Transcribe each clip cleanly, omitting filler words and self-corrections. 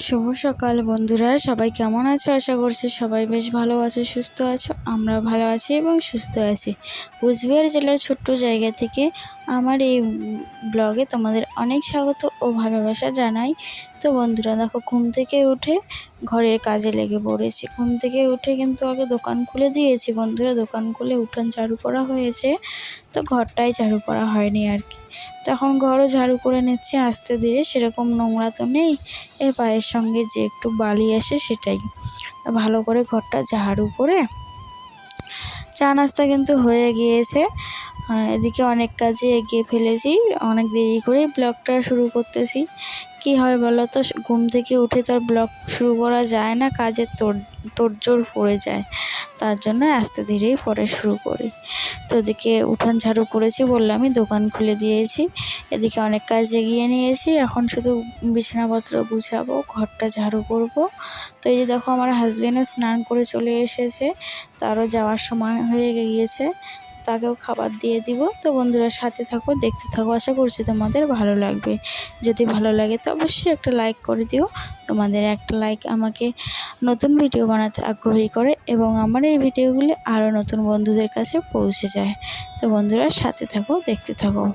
শুভ সকাল বন্ধুরা, সবাই কেমন আছো? আশা করছি সবাই বেশ ভালো আছো, সুস্থ আছো। আমরা ভালো আছি এবং সুস্থ আছি। কুচবিহার জেলার ছোট্ট জায়গা থেকে আমার এই ব্লগে তোমাদের অনেক স্বাগত ও ভালোবাসা জানাই। তো বন্ধুরা দেখো, ঘুম থেকে উঠে ঘরের কাজে লেগে পড়েছি। ঘুম থেকে উঠে কিন্তু আগে দোকান খুলে দিয়েছি বন্ধুরা। দোকান খুলে উঠান ঝাড়ু করা হয়েছে, তো ঘরটাই ঝাড়ু করা হয়নি আর কি। তখন ঘরও ঝাড়ু করে নিচ্ছি আস্তে ধীরে, সেরকম নোংরা তো নেই, এর পায়ের সঙ্গে যে একটু বালি আসে সেটাই। তো ভালো করে ঘরটা ঝাড়ু করে চা নাস্তা কিন্তু হয়ে গিয়েছে। এদিকে অনেক কাজে এগিয়ে ফেলেছি, অনেক দেরি করে ব্লগটা শুরু করতেছি। কি হয় বলো তো, ঘুম থেকে উঠে তো আর ব্লগ শুরু করা যায় না, কাজের তোড়জোড় পড়ে যায়, তার জন্য আস্তে ধীরেই পরে শুরু করি। তো এদিকে উঠান ঝাড়ু করেছি, বললামই দোকান খুলে দিয়েছি। এদিকে অনেক কাজ এগিয়ে নিয়েছি, এখন শুধু বিছানাপত্র গুছাবো, ঘরটা ঝাড়ু করব। তো এই যে দেখো, আমার হাজবেন্ডও স্নান করে চলে এসেছে, তারও যাওয়ার সময় হয়ে গিয়েছে, তাকেও খাবার দিয়ে দিব। তো বন্ধুরা সাথে থাকো, দেখতে থাকো, আশা করছি তোমাদের ভালো লাগবে। যদি ভালো লাগে তো অবশ্যই একটা লাইক করে দিও। তোমাদের একটা লাইক আমাকে নতুন ভিডিও বানাতে আগ্রহী করে এবং আমার এই ভিডিওগুলি আরও নতুন বন্ধুদের কাছে পৌঁছে যায়। তো বন্ধুরা সাথে থাকো, দেখতে থাকো।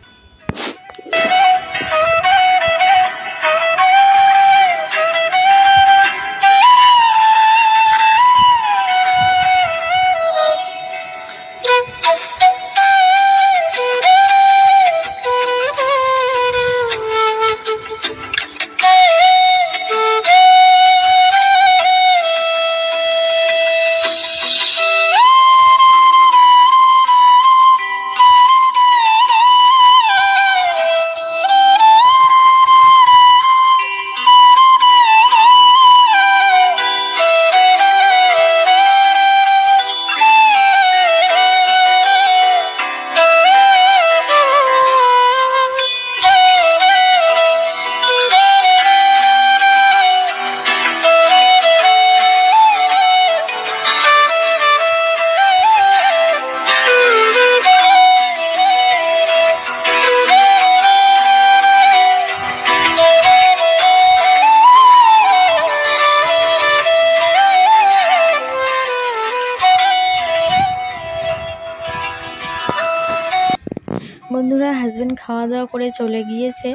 বন্ধুরা হাজবেন্ড খাওয়া দাওয়া করে চলে গিয়েছে,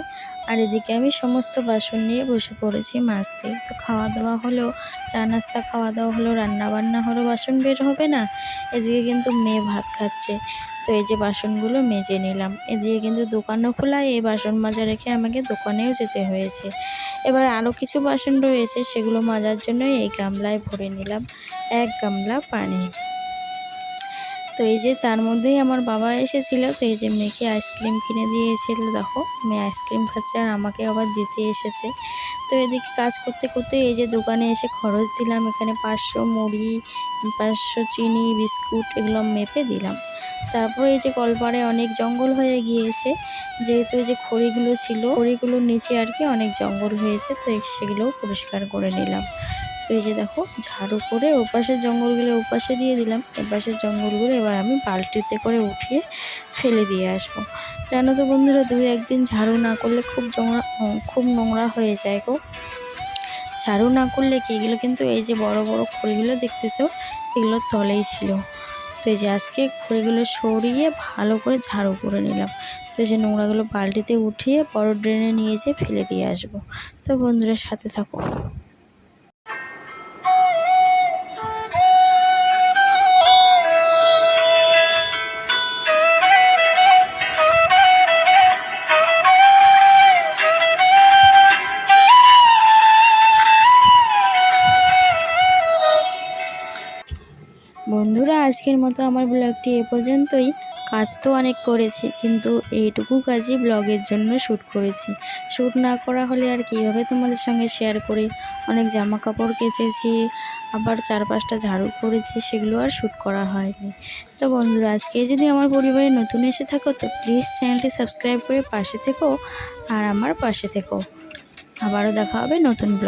আর এদিকে আমি সমস্ত বাসন নিয়ে বসে পড়েছি মাজতে। তো খাওয়া দাওয়া হলো, চা নাস্তা খাওয়া দাওয়া হলো, রান্না বান্না হলো, বাসন বের হবে না। এদিকে কিন্তু মেয়ে ভাত খাচ্ছে, তো এই যে বাসনগুলো মেজে নিলাম। এদিকে কিন্তু দোকানও খোলা, এই বাসন মাজা রেখে আমাকে দোকানেও যেতে হয়েছে। এবার আরও কিছু বাসন রয়েছে, সেগুলো মাজার জন্য এই গামলায় ভরে নিলাম 1 গামলা পানি। তো এই যে তার মধ্যেই আমার বাবা এসেছিলো, তো এই যে মেয়েকে আইসক্রিম কিনে দিয়েছিল। দেখো মেয়ে আইসক্রিম খাচ্ছে আর আমাকে আবার দিতে এসেছে। তো এদিকে কাজ করতে করতে এই যে দোকানে এসে খরচ দিলাম, এখানে 500 মুড়ি, 500 চিনি, বিস্কুট এগুলো মেপে দিলাম। তারপরে এই যে কলপাড়ে অনেক জঙ্গল হয়ে গিয়েছে, যেহেতু এই যে খড়িগুলো ছিল, খড়িগুলোর নিচে আর কি অনেক জঙ্গল হয়েছে, তো সেগুলোও পরিষ্কার করে নিলাম। তো এই যে দেখো ঝাড়ু করে ওপাশের জঙ্গলগুলো ওপাশে দিয়ে দিলাম, এপাশের জঙ্গলগুলো এবার আমি বালতিতে করে উঠিয়ে ফেলে দিয়ে আসবো। জানো তো বন্ধুরা, 2-1 দিন ঝাড়ু না করলে খুব নোংরা হয়ে যায় গো। ঝাড়ু না করলে কি, এগুলো কিন্তু এই যে বড় বড় খড়িগুলো দেখতেছো, এগুলোর তলেই ছিল। তো এই যে আজকে খড়িগুলো সরিয়ে ভালো করে ঝাড়ু করে নিলাম। তো এই যে নোংরাগুলো বালতিতে উঠিয়ে বড় ড্রেনে নিয়ে যেয়ে ফেলে দিয়ে আসবো। তো বন্ধুরা সাথে থাকো। বন্ধুরা আজকের মতো আমার ব্লগটি এ পর্যন্তই। কাজ তো অনেক করেছি, কিন্তু এইটুকু কাজই ব্লগের জন্য শ্যুট করেছি। শ্যুট না করা হলে আর কীভাবে তোমাদের সঙ্গে শেয়ার করি। অনেক জামা কাপড় কেচেছি, আবার 4-5টা ঝাড়ু করেছি, সেগুলো আর শ্যুট করা হয়নি। তো বন্ধুরা আজকে যদি আমার পরিবারে নতুন এসে থাকো, তো প্লিজ চ্যানেলটি সাবস্ক্রাইব করে পাশে থেকো আর আমার পাশে থেকো। আবারও দেখা হবে নতুন ব্লগ।